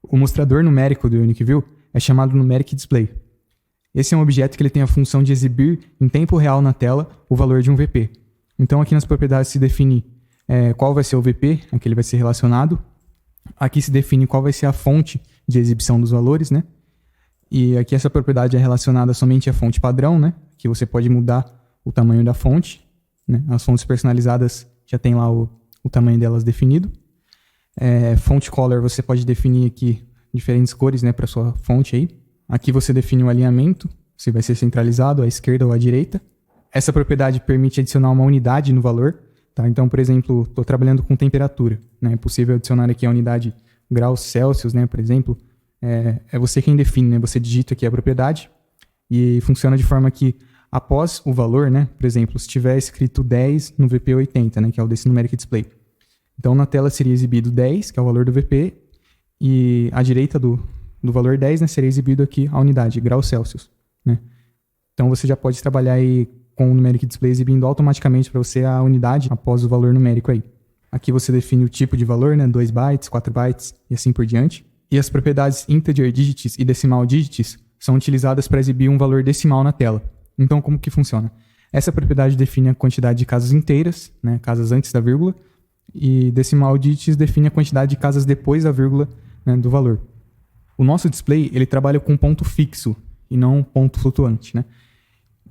O mostrador numérico do UniQView é chamado Numeric Display. Esse é um objeto que ele tem a função de exibir em tempo real na tela o valor de um VP. Então aqui nas propriedades se define qual vai ser o VP a que ele vai ser relacionado. Aqui se define qual vai ser a fonte de exibição dos valores, né? E aqui essa propriedade é relacionada somente à fonte padrão, né? Que você pode mudar o tamanho da fonte, né? As fontes personalizadas já tem lá o tamanho delas definido. Font color você pode definir aqui diferentes cores, né, para sua fonte aí. Aqui você define o alinhamento, se vai ser centralizado à esquerda ou à direita. Essa propriedade permite adicionar uma unidade no valor. Tá? Então, por exemplo, estou trabalhando com temperatura. Né? É possível adicionar aqui a unidade graus Celsius, né, por exemplo. É você quem define, né? Você digita aqui a propriedade e funciona de forma que após o valor, né, por exemplo, se tiver escrito 10 no VP80, né, que é o desse Numeric Display. Então, na tela seria exibido 10, que é o valor do VP, e à direita do valor 10, né, seria exibido aqui a unidade, graus Celsius. Né? Então, você já pode trabalhar aí com o Numeric Display exibindo automaticamente para você a unidade após o valor numérico aí. Aqui você define o tipo de valor, né, 2 bytes, 4 bytes e assim por diante. E as propriedades integer digits e decimal digits são utilizadas para exibir um valor decimal na tela. Então, como que funciona? Essa propriedade define a quantidade de casas inteiras, né, casas antes da vírgula, e decimal digits define a quantidade de casas depois da vírgula, né, do valor. O nosso display ele trabalha com ponto fixo e não ponto flutuante. Né?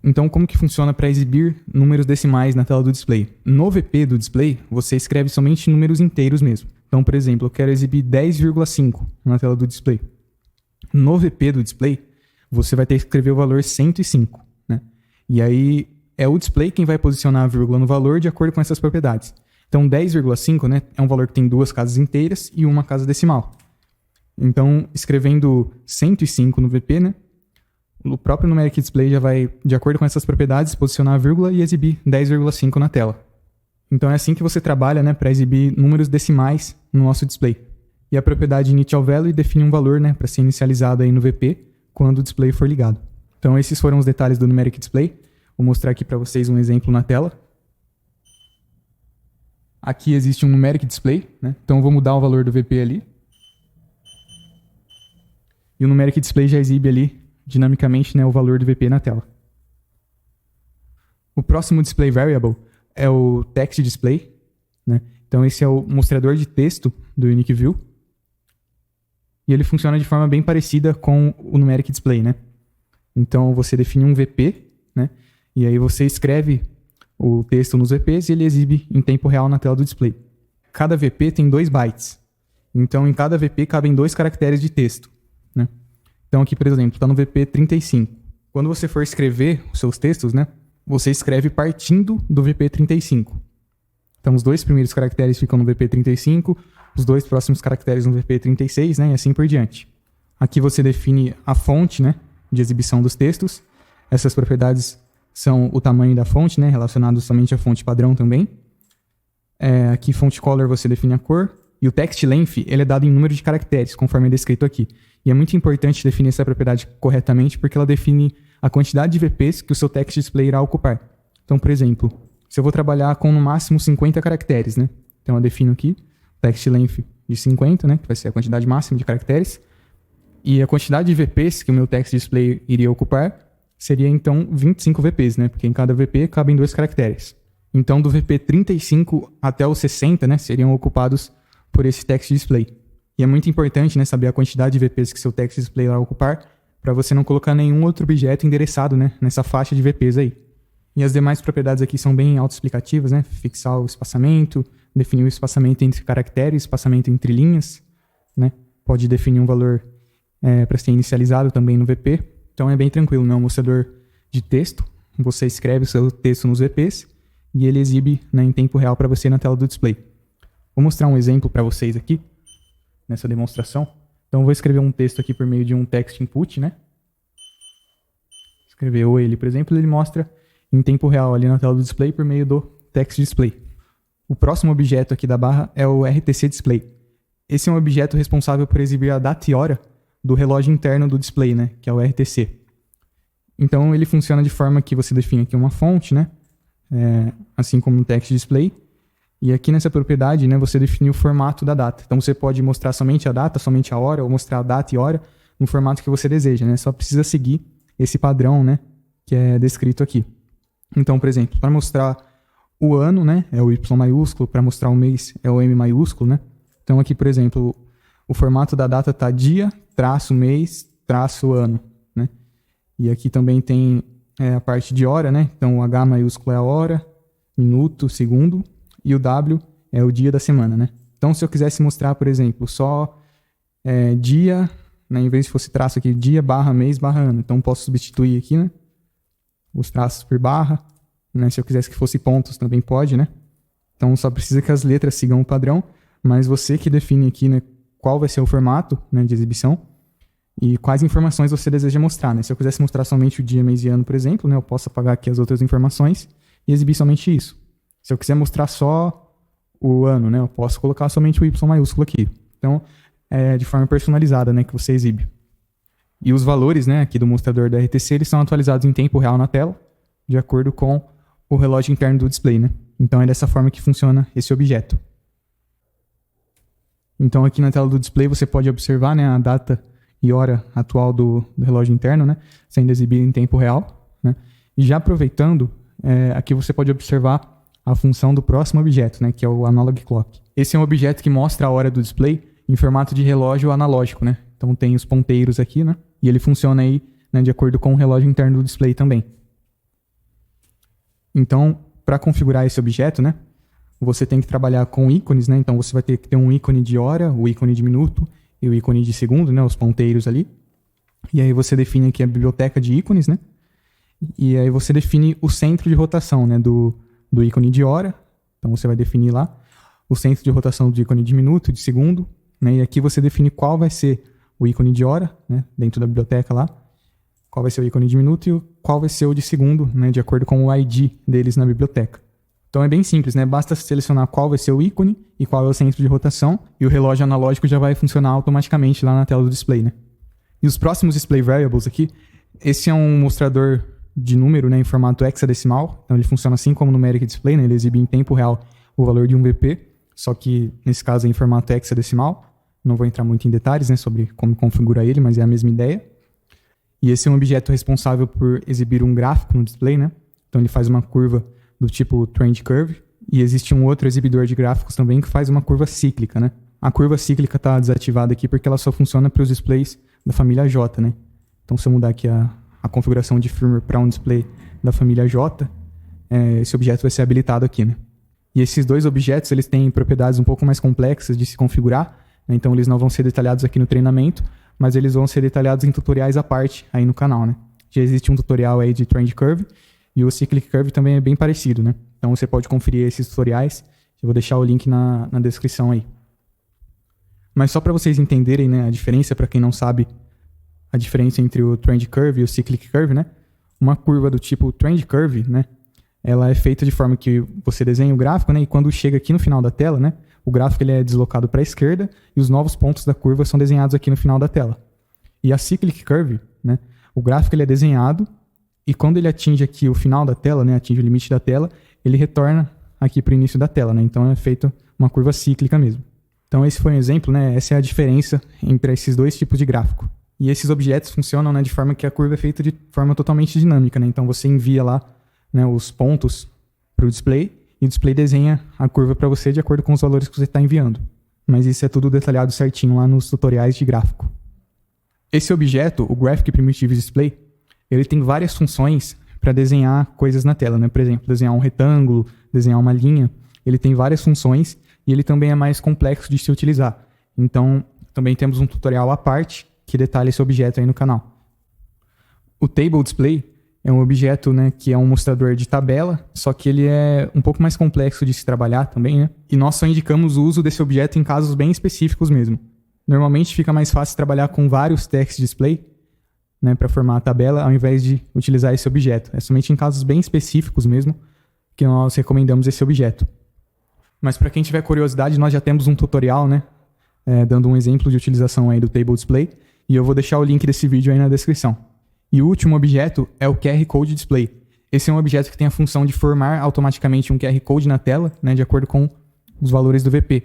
Então, como que funciona para exibir números decimais na tela do display? No VP do display, você escreve somente números inteiros mesmo. Então, por exemplo, eu quero exibir 10,5 na tela do display. No VP do display, você vai ter que escrever o valor 105. Né? E aí, é o display quem vai posicionar a vírgula no valor de acordo com essas propriedades. Então, 10,5 né, é um valor que tem 2 casas inteiras e uma casa decimal. Então, escrevendo 105 no VP, né, o próprio Numeric Display já vai, de acordo com essas propriedades, posicionar a vírgula e exibir 10,5 na tela. Então, é assim que você trabalha, né, para exibir números decimais no nosso display. E a propriedade initial value define um valor, né, para ser inicializado aí no VP quando o display for ligado. Então, esses foram os detalhes do Numeric Display. Vou mostrar aqui para vocês um exemplo na tela. Aqui existe um Numeric Display, né? Então eu vou mudar o valor do VP ali. E o Numeric Display já exibe ali, dinamicamente, né, o valor do VP na tela. O próximo Display Variable é o Text Display. Né? Então esse é o mostrador de texto do UniQView. E ele funciona de forma bem parecida com o Numeric Display. Né? Então você define um VP, né? E aí você escreve o texto nos VPs e ele exibe em tempo real na tela do display. Cada VP tem 2 bytes. Então, em cada VP cabem 2 caracteres de texto. Né? Então, aqui, por exemplo, está no VP 35. Quando você for escrever os seus textos, né, você escreve partindo do VP 35. Então, os 2 primeiros caracteres ficam no VP 35, os 2 próximos caracteres no VP 36, né, e assim por diante. Aqui você define a fonte, né, de exibição dos textos. Essas propriedades são o tamanho da fonte, né, relacionado somente à fonte padrão também. Aqui, font color, você define a cor. E o text length, ele é dado em número de caracteres, conforme é descrito aqui. E é muito importante definir essa propriedade corretamente, porque ela define a quantidade de VPs que o seu text display irá ocupar. Então, por exemplo, se eu vou trabalhar com no máximo 50 caracteres, né? Então, eu defino aqui text length de 50, né, que vai ser a quantidade máxima de caracteres. E a quantidade de VPs que o meu text display iria ocupar seria, então, 25 VPs, né? Porque em cada VP cabem 2 caracteres. Então, do VP 35 até o 60, né, seriam ocupados por esse text display. E é muito importante, né, saber a quantidade de VPs que seu text display vai ocupar para você não colocar nenhum outro objeto endereçado, né, nessa faixa de VPs aí. E as demais propriedades aqui são bem autoexplicativas, né? Fixar o espaçamento, definir o espaçamento entre caracteres, espaçamento entre linhas, né? Pode definir um valor para ser inicializado também no VP. Então é bem tranquilo, né? Um mostrador de texto, você escreve o seu texto nos VPs e ele exibe, né, em tempo real para você na tela do display. Vou mostrar um exemplo para vocês aqui, nessa demonstração. Então eu vou escrever um texto aqui por meio de um text input, né? Escrever oi ali, por exemplo, ele mostra em tempo real ali na tela do display por meio do text display. O próximo objeto aqui da barra é o RTC display. Esse é um objeto responsável por exibir a data e hora do relógio interno do display, né, que é o RTC. Então ele funciona de forma que você define aqui uma fonte, né, assim como no text display, E aqui nessa propriedade, né, você definiu o formato da data. Então você pode mostrar somente a data, somente a hora, ou mostrar a data e hora no formato que você deseja, né? Só precisa seguir esse padrão, né, que é descrito aqui. Então, por exemplo, para mostrar o ano, né, é o Y maiúsculo, para mostrar o mês é o M maiúsculo, né? Então aqui, por exemplo, o formato da data está dia, traço, mês, traço, ano, né? E aqui também tem a parte de hora, né? Então o H maiúsculo é a hora, minuto, segundo, e o W é o dia da semana, né? Então se eu quisesse mostrar, por exemplo, só dia, né, em vez de fosse traço aqui, dia barra mês barra ano, então posso substituir aqui, né, os traços por barra, né? Se eu quisesse que fosse pontos também pode, né? Então só precisa que as letras sigam o padrão, mas você que define aqui, né, qual vai ser o formato, né, de exibição e quais informações você deseja mostrar, né? Se eu quisesse mostrar somente o dia, mês e ano, por exemplo, né, eu posso apagar aqui as outras informações e exibir somente isso. Se eu quiser mostrar só o ano, né, eu posso colocar somente o Y maiúsculo aqui. Então, é de forma personalizada, né, que você exibe. E os valores, né, aqui do mostrador da RTC, eles são atualizados em tempo real na tela, de acordo com o relógio interno do display, né? Então, é dessa forma que funciona esse objeto. Então, aqui na tela do display, você pode observar, né, a data e hora atual do relógio interno, né, sendo exibido em tempo real, né? E já aproveitando, aqui você pode observar a função do próximo objeto, né, que é o Analog Clock. Esse é um objeto que mostra a hora do display em formato de relógio analógico, né? Então tem os ponteiros aqui, né? E ele funciona aí, né, de acordo com o relógio interno do display também. Então, para configurar esse objeto, né, você tem que trabalhar com ícones, né? Então você vai ter que ter um ícone de hora, o ícone de minuto e o ícone de segundo, né, os ponteiros ali. E aí você define aqui a biblioteca de ícones, né? E aí você define o centro de rotação, né, do ícone de hora. Então você vai definir lá o centro de rotação do ícone de minuto, de segundo, né? E aqui você define qual vai ser o ícone de hora, né, dentro da biblioteca lá, qual vai ser o ícone de minuto e qual vai ser o de segundo, né, de acordo com o ID deles na biblioteca. Então é bem simples, né? Basta selecionar qual vai ser o ícone e qual é o centro de rotação e o relógio analógico já vai funcionar automaticamente lá na tela do display, né? E os próximos display variables aqui, esse é um mostrador de número, né, em formato hexadecimal. Então ele funciona assim como o numeric display, né? Ele exibe em tempo real o valor de um VP, só que nesse caso é em formato hexadecimal. Não vou entrar muito em detalhes, né, sobre como configurar ele, mas é a mesma ideia. E esse é um objeto responsável por exibir um gráfico no display, né? Então ele faz uma curva do tipo trend curve. E existe um outro exibidor de gráficos também que faz uma curva cíclica, né? A curva cíclica está desativada aqui porque ela só funciona para os displays da família J, né? Então se eu mudar aqui a configuração de firmware para um display da família J, esse objeto vai ser habilitado aqui, né? E esses dois objetos, eles têm propriedades um pouco mais complexas de se configurar, né? Então eles não vão ser detalhados aqui no treinamento, mas eles vão ser detalhados em tutoriais à parte aí no canal, né? Já existe um tutorial aí de Trend Curve e o Cyclic Curve também é bem parecido, né? Então você pode conferir esses tutoriais, eu vou deixar o link na descrição aí. Mas só para vocês entenderem, né, a diferença, para quem não sabe a diferença entre o Trend Curve e o Cyclic Curve, né? Uma curva do tipo Trend Curve, né, ela é feita de forma que você desenha o gráfico, né, e quando chega aqui no final da tela, né, o gráfico ele é deslocado para a esquerda e os novos pontos da curva são desenhados aqui no final da tela. E a Cyclic Curve, né, o gráfico ele é desenhado e quando ele atinge aqui o final da tela, né, atinge o limite da tela, ele retorna aqui para o início da tela, né? Então é feita uma curva cíclica mesmo. Então esse foi um exemplo, né? Essa é a diferença entre esses dois tipos de gráfico. E esses objetos funcionam, né, de forma que a curva é feita de forma totalmente dinâmica, né? Então você envia lá, né, os pontos para o display e o display desenha a curva para você de acordo com os valores que você está enviando. Mas isso é tudo detalhado certinho lá nos tutoriais de gráfico. Esse objeto, o Graphic Primitive Display, ele tem várias funções para desenhar coisas na tela, né? Por exemplo, desenhar um retângulo, desenhar uma linha. Ele tem várias funções e ele também é mais complexo de se utilizar. Então, também temos um tutorial à parte que detalha esse objeto aí no canal. O Table Display é um objeto, né, que é um mostrador de tabela, só que ele é um pouco mais complexo de se trabalhar também, né? E nós só indicamos o uso desse objeto em casos bem específicos mesmo. Normalmente fica mais fácil trabalhar com vários text display, né, para formar a tabela, ao invés de utilizar esse objeto. É somente em casos bem específicos mesmo que nós recomendamos esse objeto. Mas para quem tiver curiosidade, nós já temos um tutorial, né, dando um exemplo de utilização aí do Table Display, e eu vou deixar o link desse vídeo aí na descrição. E o último objeto é o QR Code Display. Esse é um objeto que tem a função de formar automaticamente um QR Code na tela, né, de acordo com os valores do VP.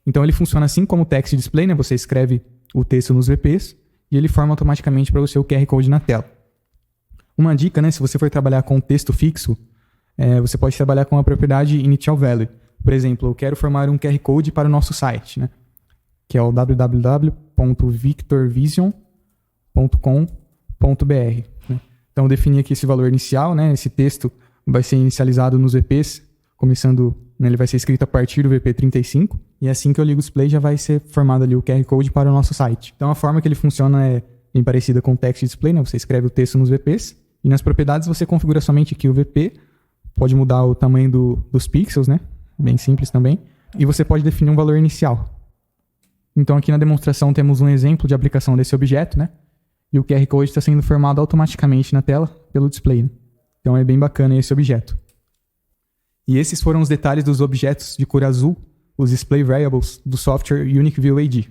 Então ele funciona assim como o text display, né? Você escreve o texto nos VPs e ele forma automaticamente para você o QR Code na tela. Uma dica, né? Se você for trabalhar com texto fixo, você pode trabalhar com a propriedade initial value. Por exemplo, eu quero formar um QR Code para o nosso site, né? Que é o www.victorvision.com.br. Né? Então eu defini aqui esse valor inicial, né? Esse texto vai ser inicializado nos VPs, começando, né, ele vai ser escrito a partir do VP 35, e assim que eu ligo o display já vai ser formado ali o QR Code para o nosso site. Então a forma que ele funciona é bem parecida com o text display, né? Você escreve o texto nos VPs, e nas propriedades você configura somente aqui o VP, pode mudar o tamanho dos pixels, né? Bem simples também, e você pode definir um valor inicial. Então aqui na demonstração temos um exemplo de aplicação desse objeto, né? E o QR Code está sendo formado automaticamente na tela pelo display, né? Então é bem bacana esse objeto. E esses foram os detalhes dos objetos de cor azul, os Display Variables do software UniQView AD.